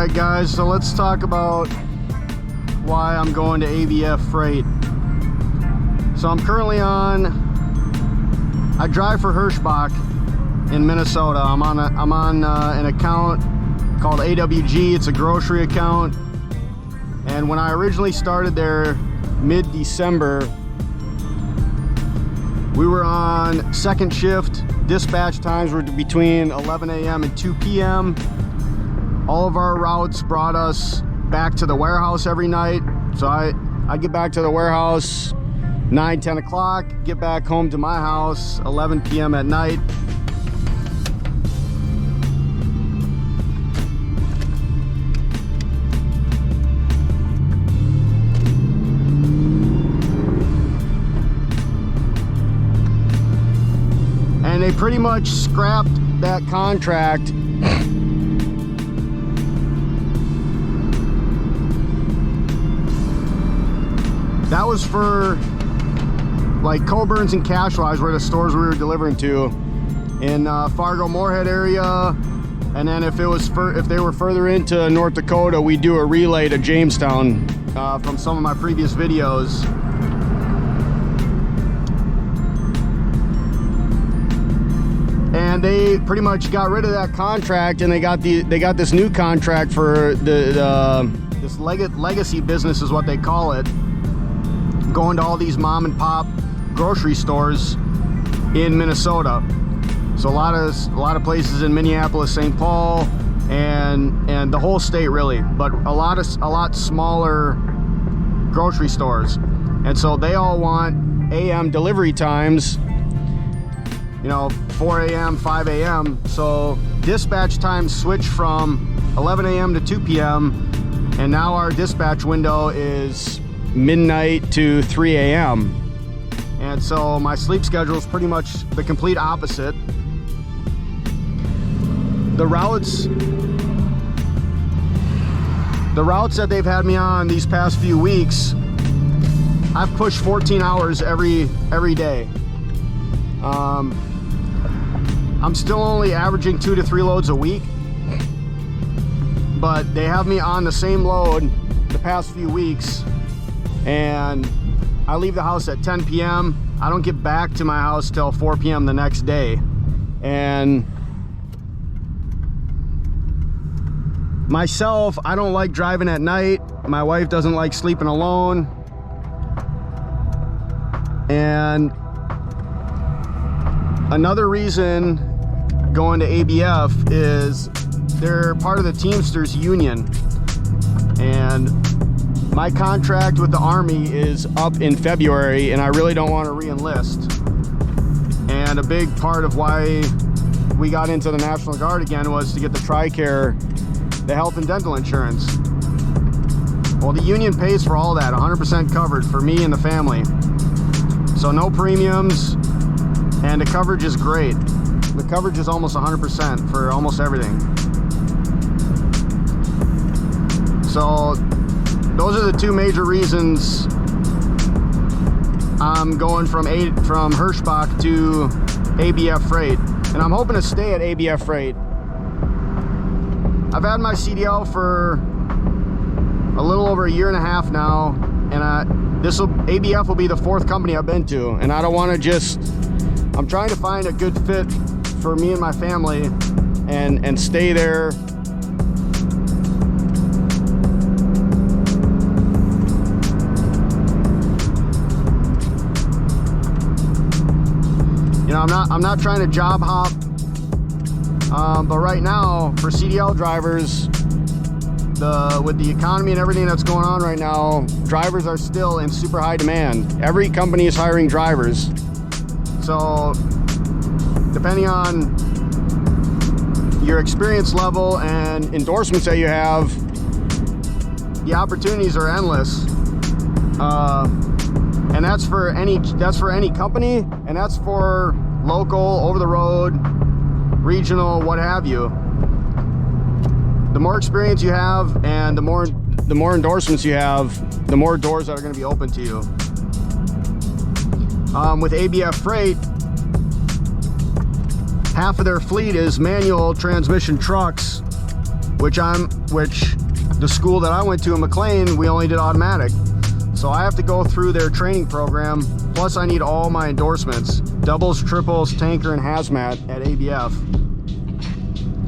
Alright guys, so let's talk about why I'm going to ABF Freight. So I'm currently I drive for Hirschbach in Minnesota. I'm on an account called AWG. It's a grocery account. And when I originally started there mid-December, we were on second shift. Dispatch times were between 11 a.m. and 2 p.m. All of our routes brought us back to the warehouse every night. So I get back to the warehouse 9, 10 o'clock, get back home to my house 11 p.m. at night. And they pretty much scrapped that contract. That was for like Coburn's and Cashwise were the stores we were delivering to in Fargo Moorhead area. And then if they were further into North Dakota, we do a relay to Jamestown from some of my previous videos. And they pretty much got rid of that contract, and they got this new contract for this legacy business is what they call it, going to all these mom and pop grocery stores in Minnesota. So a lot of places in Minneapolis, St. Paul, and the whole state really, but a lot smaller grocery stores. And so they all want AM delivery times, you know, 4 a.m., 5 a.m. So dispatch times switch from 11 a.m. to 2 p.m. and now our dispatch window is midnight to 3 a.m. And so my sleep schedule is pretty much the complete opposite. The routes that they've had me on these past few weeks, I've pushed 14 hours every day. I'm still only averaging 2 to 3 loads a week, but they have me on the same load the past few weeks, and I leave the house at 10 p.m. I don't get back to my house till 4 p.m. the next day. And myself, I don't like driving at night. My wife doesn't like sleeping alone. And another reason going to ABF is they're part of the Teamsters union, and my contract with the Army is up in February, and I really don't want to re-enlist. And a big part of why we got into the National Guard again was to get the TRICARE, the health and dental insurance. Well, the union pays for all that, 100% covered for me and the family. So no premiums, and the coverage is great. The coverage is almost 100% for almost everything. So those are the two major reasons I'm going from Hirschbach to ABF Freight, and I'm hoping to stay at ABF Freight. I've had my CDL for a little over a year and a half now, and ABF will be the 4th company I've been to, and I don't want to I'm trying to find a good fit for me and my family and stay there. You know, I'm not trying to job hop, but right now for CDL drivers, with the economy and everything that's going on right now, drivers are still in super high demand. Every company is hiring drivers. So depending on your experience level and endorsements that you have, the opportunities are endless. And that's for any company, and that's for local, over the road, regional, what have you. The more experience you have and the more endorsements you have, the more doors that are going to be open to you. With ABF Freight, half of their fleet is manual transmission trucks, which the school that I went to in McLean, we only did automatic. So I have to go through their training program, plus I need all my endorsements, doubles, triples, tanker, and hazmat at ABF.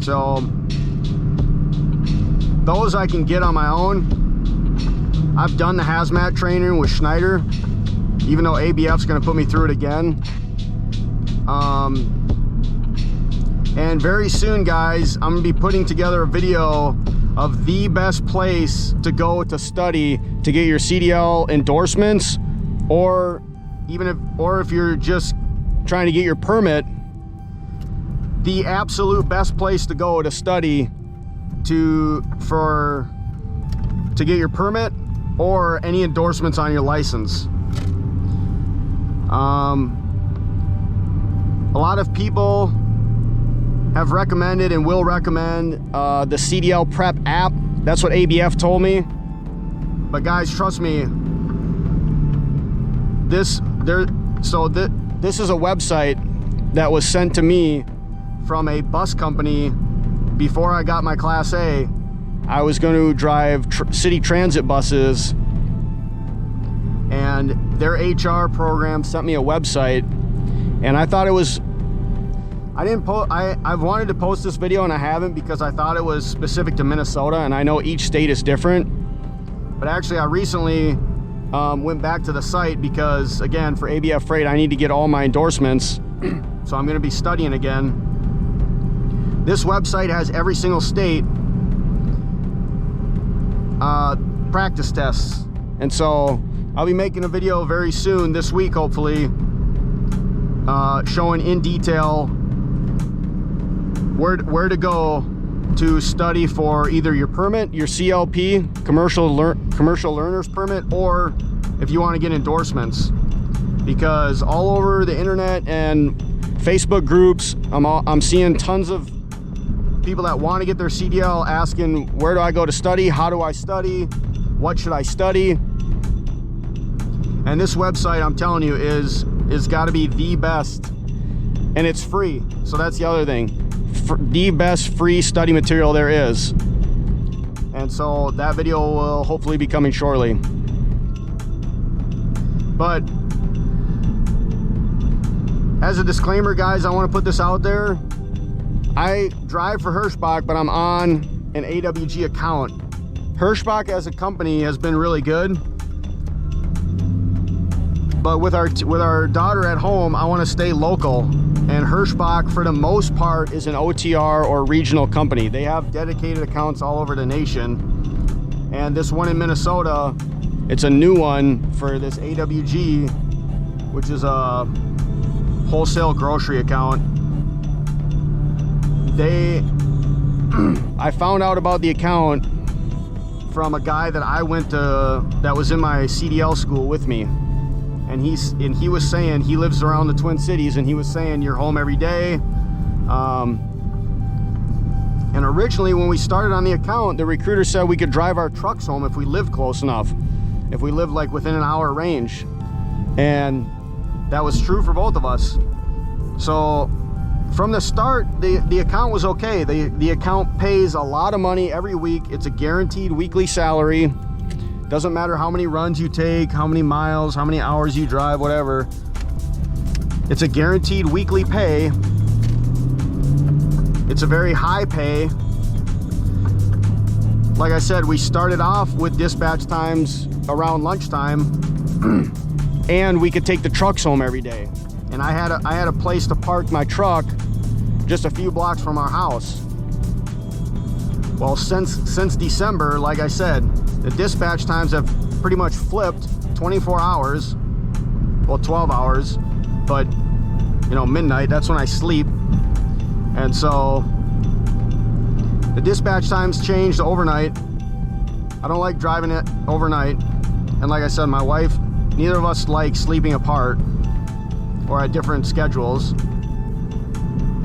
So those I can get on my own. I've done the hazmat training with Schneider, even though ABF's gonna put me through it again. And very soon, guys, I'm gonna be putting together a video of the best place to go to study to get your CDL endorsements, or if you're just trying to get your permit, the absolute best place to go to study to get your permit or any endorsements on your license. A lot of people have recommended and will recommend the CDL Prep app. That's what ABF told me. But guys, trust me, this is a website that was sent to me from a bus company before I got my Class A. I was going to drive city transit buses, and their HR program sent me a website, and I thought it was, I've wanted to post this video and I haven't because I thought it was specific to Minnesota, and I know each state is different. But actually I recently went back to the site because, again, for ABF Freight, I need to get all my endorsements. So I'm going to be studying again. This website has every single state practice tests. And so I'll be making a video very soon, this week hopefully, showing in detail where to go to study for either your permit, your CLP, commercial learner's permit, or if you want to get endorsements. Because all over the internet and Facebook groups, I'm seeing tons of people that want to get their CDL asking, where do I go to study? How do I study? What should I study? And this website, I'm telling you, is got to be the best, and it's free. So that's the other thing. The best free study material there is. And so that video will hopefully be coming shortly. But as a disclaimer, guys, I want to put this out there. I drive for Hirschbach, but I'm on an AWG account. Hirschbach as a company has been really good, but with our daughter at home, I want to stay local. And Hirschbach, for the most part, is an OTR or regional company. They have dedicated accounts all over the nation. And this one in Minnesota, it's a new one for this AWG, which is a wholesale grocery account. I found out about the account from a guy that I went to, that was in my CDL school with me. And he was saying, he lives around the Twin Cities, and he was saying you're home every day. And originally when we started on the account, the recruiter said we could drive our trucks home if we lived close enough, if we lived like within an hour range. And that was true for both of us. So from the start, the account was okay. The account pays a lot of money every week. It's a guaranteed weekly salary. Doesn't matter how many runs you take, how many miles, how many hours you drive, whatever. It's a guaranteed weekly pay. It's a very high pay. Like I said, we started off with dispatch times around lunchtime, and we could take the trucks home every day. And I had a place to park my truck just a few blocks from our house. Well, since December, like I said, the dispatch times have pretty much flipped. 24 hours, well, 12 hours, but you know, midnight, that's when I sleep. And so the dispatch times changed to overnight. I don't like driving it overnight. And like I said, my wife, neither of us like sleeping apart or at different schedules.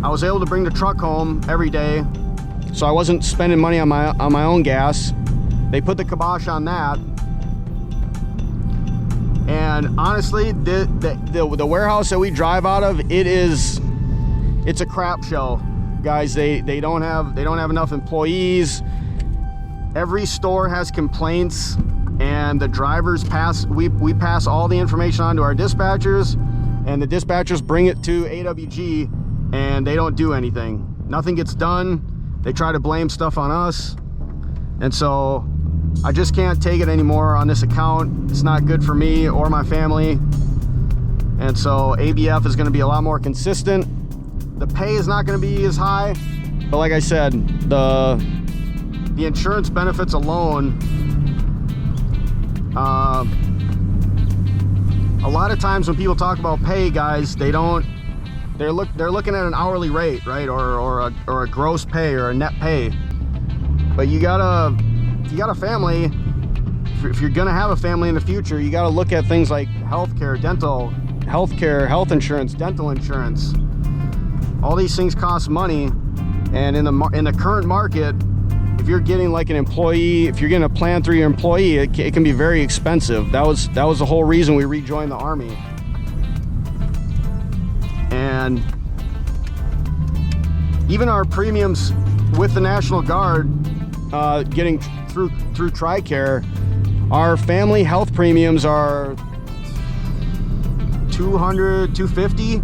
I was able to bring the truck home every day, so I wasn't spending money on my own gas. They put the kibosh on that. And honestly, the warehouse that we drive out of, it's a crap show. guys, they don't have enough employees. Every store has complaints, and the drivers we pass all the information on to our dispatchers, and the dispatchers bring it to AWG, and they don't do anything. Nothing gets done. They try to blame stuff on us, and so I just can't take it anymore on this account. It's not good for me or my family, and so ABF is going to be a lot more consistent. The pay is not going to be as high, but like I said, the insurance benefits alone, a lot of times when people talk about pay, guys, they're looking at an hourly rate, right, or a gross pay or a net pay. But if you got a family, if you're gonna have a family in the future, you got to look at things like healthcare, health insurance, dental insurance. All these things cost money, and in the current market, if you're getting like an employee, if you're getting a plan through your employee, it can be very expensive. That was the whole reason we rejoined the Army. And even our premiums with the National Guard, getting through TRICARE, our family health premiums are $200, $250,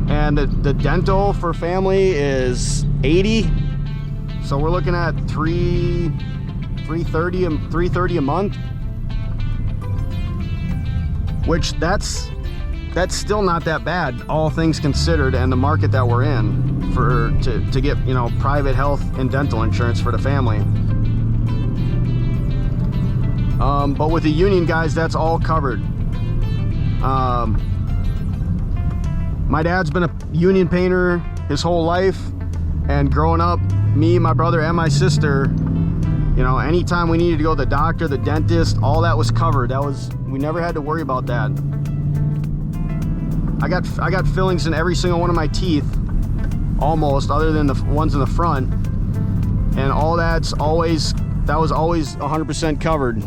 and the dental for family is $80. So we're looking at $330 a month, which that's still not that bad, all things considered, and the market that we're in to get, you know, private health and dental insurance for the family. But with the union, guys, that's all covered. My dad's been a union painter his whole life, and growing up, me, my brother, and my sister, you know, anytime we needed to go to the doctor, the dentist, all that was covered. We never had to worry about that. I got fillings in every single one of my teeth, almost, other than the ones in the front, and all that was always 100% covered.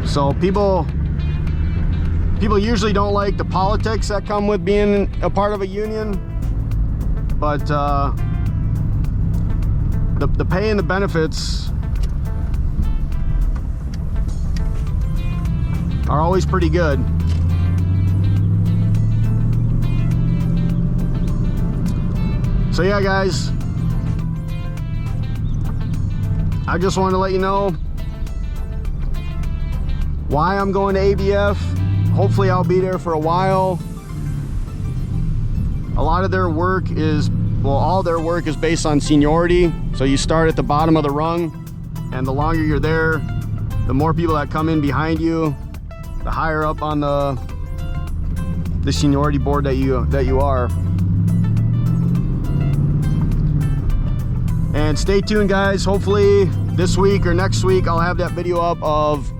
So people usually don't like the politics that come with being a part of a union, but the pay and the benefits are always pretty good. So yeah, guys, I just wanted to let you know why I'm going to ABF. Hopefully I'll be there for a while. A lot of their work is, well, all their work is based on seniority. So you start at the bottom of the rung, and the longer you're there, the more people that come in behind you, the higher up on the seniority board that you are. And stay tuned, guys. Hopefully this week or next week I'll have that video up of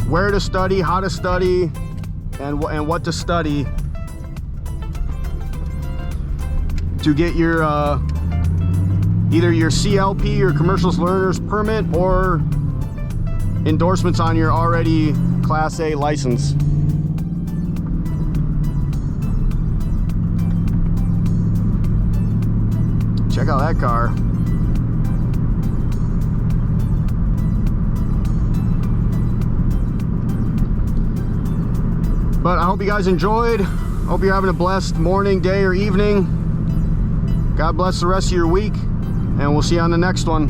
where to study, how to study, and what to study to get your either your CLP or Commercial Learner's Permit or endorsements on your already Class A license. Check out that car. But I hope you guys enjoyed. Hope you're having a blessed morning, day, or evening. God bless the rest of your week, and we'll see you on the next one.